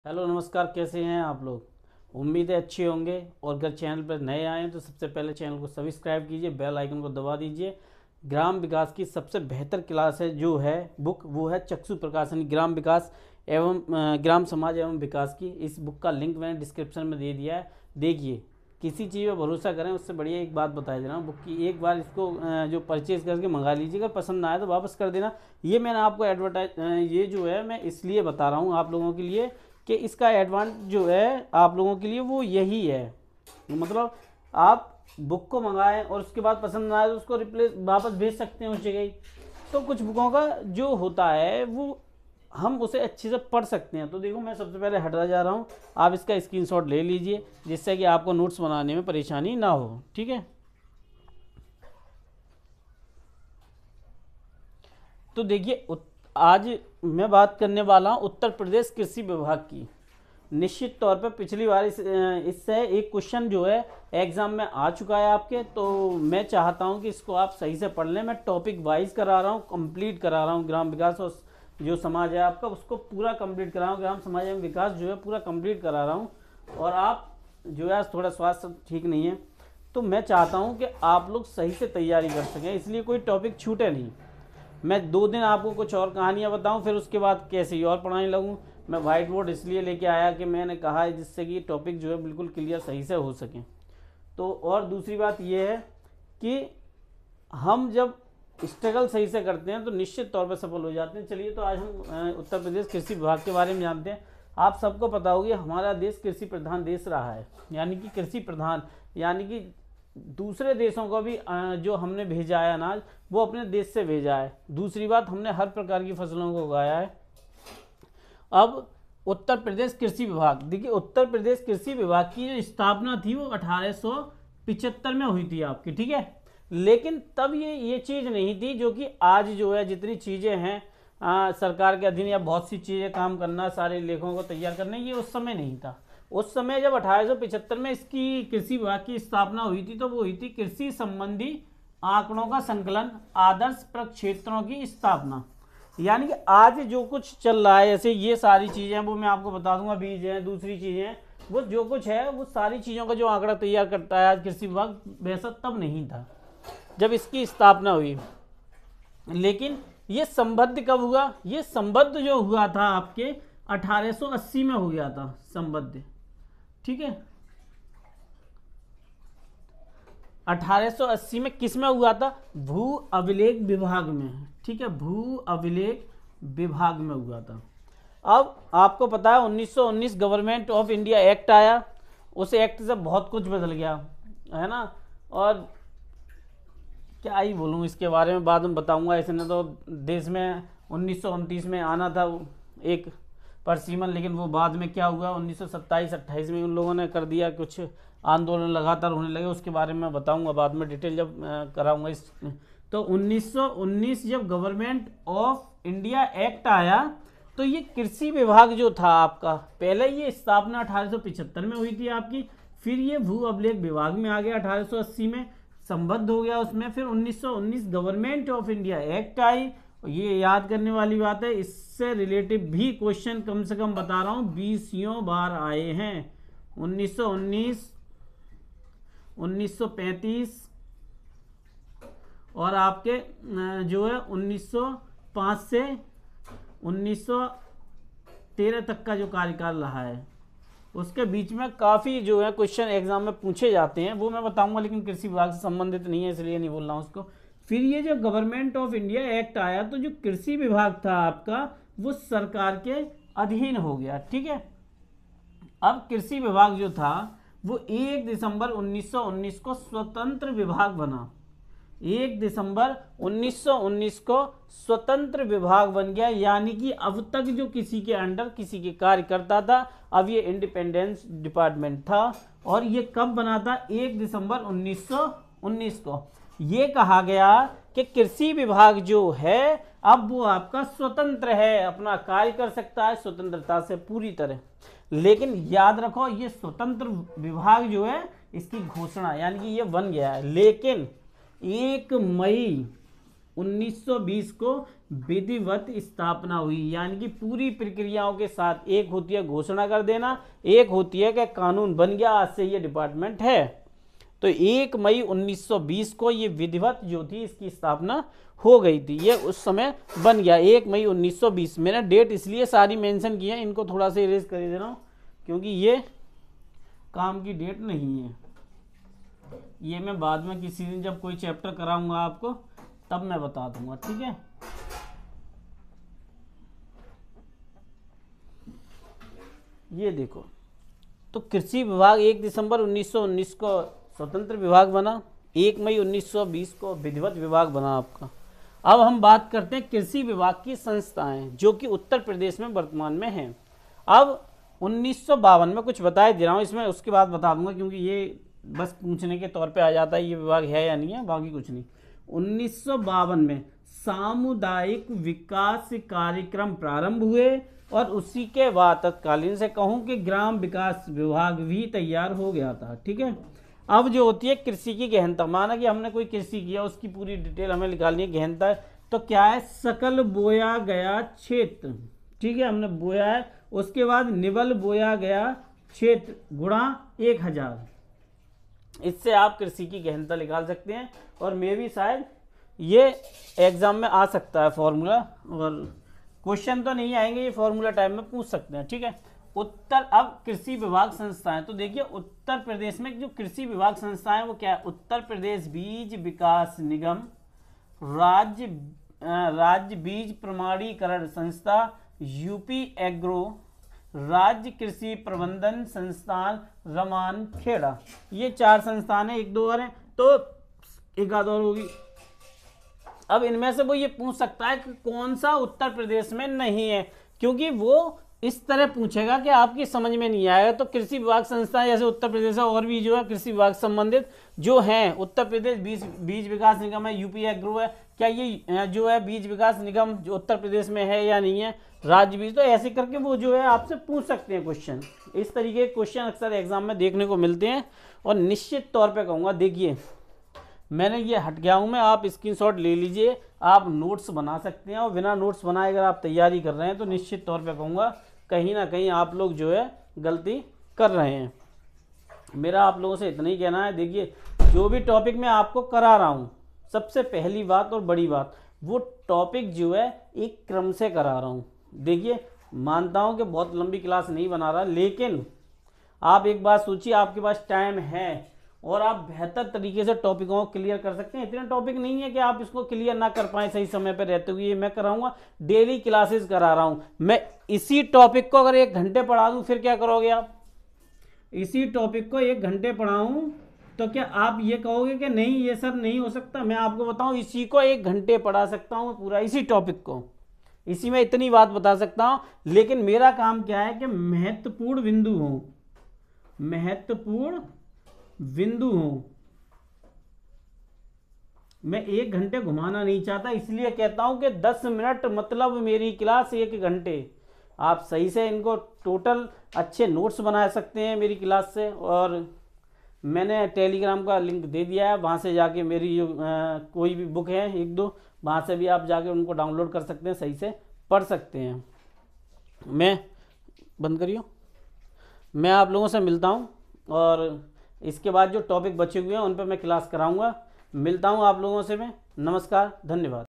Hello नमस्कार, कैसे हैं आप लोग। उम्मीद है अच्छे होंगे। और अगर चैनल पर नए आए हैं तो सबसे पहले चैनल को सब्सक्राइब कीजिए, बेल आइकन को दबा दीजिए। ग्राम विकास की सबसे बेहतर क्लास है जो है बुक, वो है चक्षु प्रकाशन ग्राम विकास एवं ग्राम समाज एवं विकास की। इस बुक का लिंक मैंने डिस्क्रिप्शन में दे दिया है। देखिए, किसी चीज़ पर भरोसा करें उससे बढ़िया एक बात बताया जा रहा हूँ बुक की। एक बार इसको जो परचेज करके मंगा लीजिए, अगर पसंद ना आए तो वापस कर देना। ये मैंने आपको एडवर्टाइज ये जो है मैं इसलिए बता रहा हूँ आप लोगों के लिए कि इसका एडवांस जो है आप लोगों के लिए वो यही है। मतलब आप बुक को मंगाएं और उसके बाद पसंद ना आए तो उसको रिप्लेस वापस भेज सकते हैं उस जगह ही। तो कुछ बुकों का जो होता है वो हम उसे अच्छे से पढ़ सकते हैं। तो देखो, मैं सबसे पहले हटा जा रहा हूँ, आप इसका स्क्रीनशॉट ले लीजिए जिससे कि आपको नोट्स बनाने में परेशानी ना हो। ठीक है, तो देखिए आज मैं बात करने वाला हूँ उत्तर प्रदेश कृषि विभाग की। निश्चित तौर पर पिछली बार इससे एक क्वेश्चन जो है एग्जाम में आ चुका है आपके, तो मैं चाहता हूं कि इसको आप सही से पढ़ लें। मैं टॉपिक वाइज करा रहा हूं, कंप्लीट करा रहा हूं। ग्राम विकास और जो समाज है आपका उसको पूरा कंप्लीट करा रहा हूँ। ग्राम समाज एवं विकास जो है पूरा कंप्लीट करा रहा हूँ। और आप जो है थोड़ा स्वास्थ्य ठीक नहीं है, तो मैं चाहता हूँ कि आप लोग सही से तैयारी कर सकें, इसलिए कोई टॉपिक छूटे नहीं। मैं 2 दिन आपको कुछ और कहानियाँ बताऊँ, फिर उसके बाद कैसे ही और पढ़ाने लगूँ। मैं वाइट बोर्ड इसलिए लेके आया कि मैंने कहा है जिससे कि टॉपिक जो है बिल्कुल क्लियर सही से हो सके। तो और दूसरी बात यह है कि हम जब स्ट्रगल सही से करते हैं तो निश्चित तौर पर सफल हो जाते हैं। चलिए, तो आज हम उत्तर प्रदेश कृषि विभाग के बारे में जानते हैं। आप सबको पता होगी हमारा देश कृषि प्रधान देश रहा है, यानी कि कृषि प्रधान, यानी कि दूसरे देशों को भी जो हमने भेजा है अनाज वो अपने देश से भेजा है। दूसरी बात, हमने हर प्रकार की फसलों को उगाया है। अब उत्तर प्रदेश कृषि विभाग, देखिए उत्तर प्रदेश कृषि विभाग की जो स्थापना थी वो 1875 में हुई थी आपकी। ठीक है, लेकिन तब ये चीज़ नहीं थी जो कि आज जो है जितनी चीज़ें हैं सरकार के अधीन या बहुत सी चीज़ें काम करना, सारे लेखों को तैयार करना, ये उस समय नहीं था। उस समय जब 1875 में इसकी कृषि विभाग की स्थापना हुई थी तो वो हुई थी कृषि संबंधी आंकड़ों का संकलन, आदर्श प्रक्षेत्रों की स्थापना। यानी कि आज जो कुछ चल रहा है, ऐसे ये सारी चीज़ें वो मैं आपको बता दूंगा, बीज हैं, दूसरी चीज़ें हैं, वो जो कुछ है वो सारी चीज़ों का जो आंकड़ा तैयार करता है आज कृषि विभाग, वैसा तब नहीं था जब इसकी स्थापना हुई। लेकिन ये संबद्ध कब हुआ? ये संबद्ध जो हुआ था आपके 1880 में हो गया था संबद्ध। ठीक है, 1880 में किस में हुआ था? भू अभिलेख विभाग में। ठीक है, भू अभिलेख विभाग में हुआ था। अब आपको पता है 1919 गवर्नमेंट ऑफ इंडिया एक्ट आया, उस एक्ट से बहुत कुछ बदल गया है ना। और क्या ही बोलूँ इसके बारे में, बाद में बताऊंगा। इसने तो देश में 1929 में आना था एक परसीमन, लेकिन वो बाद में क्या हुआ 1927-28 में उन लोगों ने कर दिया। कुछ आंदोलन लगातार होने लगे, उसके बारे में बताऊंगा बाद में डिटेल जब कराऊंगा इस। तो 1919 जब गवर्नमेंट ऑफ इंडिया एक्ट आया तो ये कृषि विभाग जो था आपका, पहले ये स्थापना 1875 में हुई थी आपकी, फिर ये भू अभिलेख विभाग में आ गया 1880 में, संबद्ध हो गया उसमें। फिर 1919 गवर्नमेंट ऑफ इंडिया एक्ट आई। ये याद करने वाली बात है, इससे रिलेटिव भी क्वेश्चन कम से कम बता रहा हूँ 20 बार आए हैं। 1919, 1935 और आपके जो है 1905 से 1913 तक का जो कार्यकाल रहा है, उसके बीच में काफ़ी जो है क्वेश्चन एग्जाम में पूछे जाते हैं, वो मैं बताऊंगा, लेकिन कृषि विभाग से संबंधित नहीं है इसलिए नहीं बोल रहा हूँ उसको। फिर ये जो गवर्नमेंट ऑफ इंडिया एक्ट आया तो जो कृषि विभाग था आपका वो सरकार के अधीन हो गया। ठीक है, अब कृषि विभाग जो था वो 1 दिसंबर 1919 को स्वतंत्र विभाग बना। 1 दिसंबर 1919 को स्वतंत्र विभाग बन गया, यानी कि अब तक जो किसी के अंडर किसी के कार्य करता था, अब ये इंडिपेंडेंस डिपार्टमेंट था। और ये कब बना था? 1 दिसंबर 1919 को। ये कहा गया कि कृषि विभाग जो है अब वो आपका स्वतंत्र है, अपना कार्य कर सकता है स्वतंत्रता से पूरी तरह। लेकिन याद रखो, ये स्वतंत्र विभाग जो है इसकी घोषणा यानी कि ये बन गया है, लेकिन 1 मई 1920 को विधिवत स्थापना हुई। यानी कि पूरी प्रक्रियाओं के साथ, एक होती है घोषणा कर देना, एक होती है कि कानून बन गया, आज से ये डिपार्टमेंट है। तो 1 मई 1920 को ये विधिवत जो थी इसकी स्थापना हो गई थी, ये उस समय बन गया 1 मई 1920। मैंने डेट इसलिए सारी मेंशन की है, इनको थोड़ा सा इरेज कर दे रहा हूँ क्योंकि ये काम की डेट नहीं है। ये मैं बाद में किसी दिन जब कोई चैप्टर कराऊंगा आपको तब मैं बता दूंगा, ठीक है। ये देखो, तो कृषि विभाग 1 दिसंबर 1919 को स्वतंत्र विभाग बना, 1 मई 1920 को विधिवत विभाग बना आपका। अब हम बात करते हैं कृषि विभाग की संस्थाएं जो कि उत्तर प्रदेश में वर्तमान में हैं। अब 1952 में कुछ बताए दे रहा हूँ इसमें, उसके बाद बता दूंगा क्योंकि ये बस पूछने के तौर पे आ जाता है ये विभाग है या नहीं है, बाकी कुछ नहीं। 1952 में सामुदायिक विकास कार्यक्रम प्रारंभ हुए और उसी के बाद तत्कालीन से कहूँ कि ग्राम विकास विभाग भी तैयार हो गया था, ठीक है। अब जो होती है कृषि की गहनता, माना कि हमने कोई कृषि किया, उसकी पूरी डिटेल हमें निकालनी है, गहनता है तो क्या है, सकल बोया गया क्षेत्र, ठीक है, हमने बोया है, उसके बाद निवल बोया गया क्षेत्र गुणा 1000, इससे आप कृषि की गहनता निकाल सकते हैं। और मे भी शायद ये एग्जाम में आ सकता है फॉर्मूला, और क्वेश्चन तो नहीं आएंगे, ये फॉर्मूला टाइम में पूछ सकते हैं, ठीक है। अब कृषि विभाग संस्थाएं, तो देखिए उत्तर प्रदेश में जो कृषि विभाग संस्थाएं वो क्या है, उत्तर प्रदेश बीज विकास निगम, राज्य बीज प्रमाणीकरण संस्था, यूपी एग्रो, राज्य कृषि प्रबंधन संस्थान रमानखेड़ा, ये 4 संस्थान है, 1 2 और हैं तो एक आध और होगी। अब इनमें से वो ये पूछ सकता है कि कौन सा उत्तर प्रदेश में नहीं है, क्योंकि वो इस तरह पूछेगा कि आपकी समझ में नहीं आएगा। तो कृषि विभाग संस्थाएं जैसे उत्तर प्रदेश है, और भी जो है कृषि विभाग संबंधित जो हैं, उत्तर प्रदेश बीज विकास निगम है, यूपी एग्रो है, क्या ये जो है बीज विकास निगम जो उत्तर प्रदेश में है या नहीं है, राज्य बीज, तो ऐसे करके वो जो है आपसे पूछ सकते हैं क्वेश्चन। इस तरीके के क्वेश्चन अक्सर एग्जाम में देखने को मिलते हैं। और निश्चित तौर पर कहूँगा, देखिए मैंने ये हट गया हूँ मैं, आप स्क्रीनशॉट ले लीजिए, आप नोट्स बना सकते हैं, और बिना नोट्स बनाए अगर आप तैयारी कर रहे हैं तो निश्चित तौर पे कहूँगा कहीं ना कहीं आप लोग जो है गलती कर रहे हैं। मेरा आप लोगों से इतना ही कहना है, देखिए जो भी टॉपिक मैं आपको करा रहा हूँ, सबसे पहली बात और बड़ी बात, वो टॉपिक जो है एक क्रम से करा रहा हूँ। देखिए मानता हूँ कि बहुत लंबी क्लास नहीं बना रहा, लेकिन आप एक बात सोचिए, आपके पास टाइम है और आप बेहतर तरीके से टॉपिकों को क्लियर कर सकते हैं। इतने टॉपिक नहीं है कि आप इसको क्लियर ना कर पाएँ सही समय पर रहते हुए। मैं कराऊंगा, डेली क्लासेस करा रहा हूँ मैं। इसी टॉपिक को अगर 1 घंटे पढ़ा दूँ फिर क्या करोगे आप? इसी टॉपिक को 1 घंटे पढ़ाऊँ तो क्या आप ये कहोगे कि नहीं ये सर नहीं हो सकता? मैं आपको बताऊँ, इसी को 1 घंटे पढ़ा सकता हूँ पूरा, इसी टॉपिक को, इसी में इतनी बात बता सकता हूँ। लेकिन मेरा काम क्या है कि महत्वपूर्ण बिंदु हो, महत्वपूर्ण बिंदु हो, मैं 1 घंटे घुमाना नहीं चाहता, इसलिए कहता हूं कि 10 मिनट मतलब मेरी क्लास 1 घंटे। आप सही से इनको टोटल अच्छे नोट्स बना सकते हैं मेरी क्लास से, और मैंने टेलीग्राम का लिंक दे दिया है, वहाँ से जाके मेरी जो कोई भी बुक है 1-2, वहाँ से भी आप जाके उनको डाउनलोड कर सकते हैं, सही से पढ़ सकते हैं। मैं बंद करियो, मैं आप लोगों से मिलता हूँ, और इसके बाद जो टॉपिक बचे हुए हैं उन पर मैं क्लास कराऊंगा। मिलता हूं आप लोगों से मैं। नमस्कार, धन्यवाद।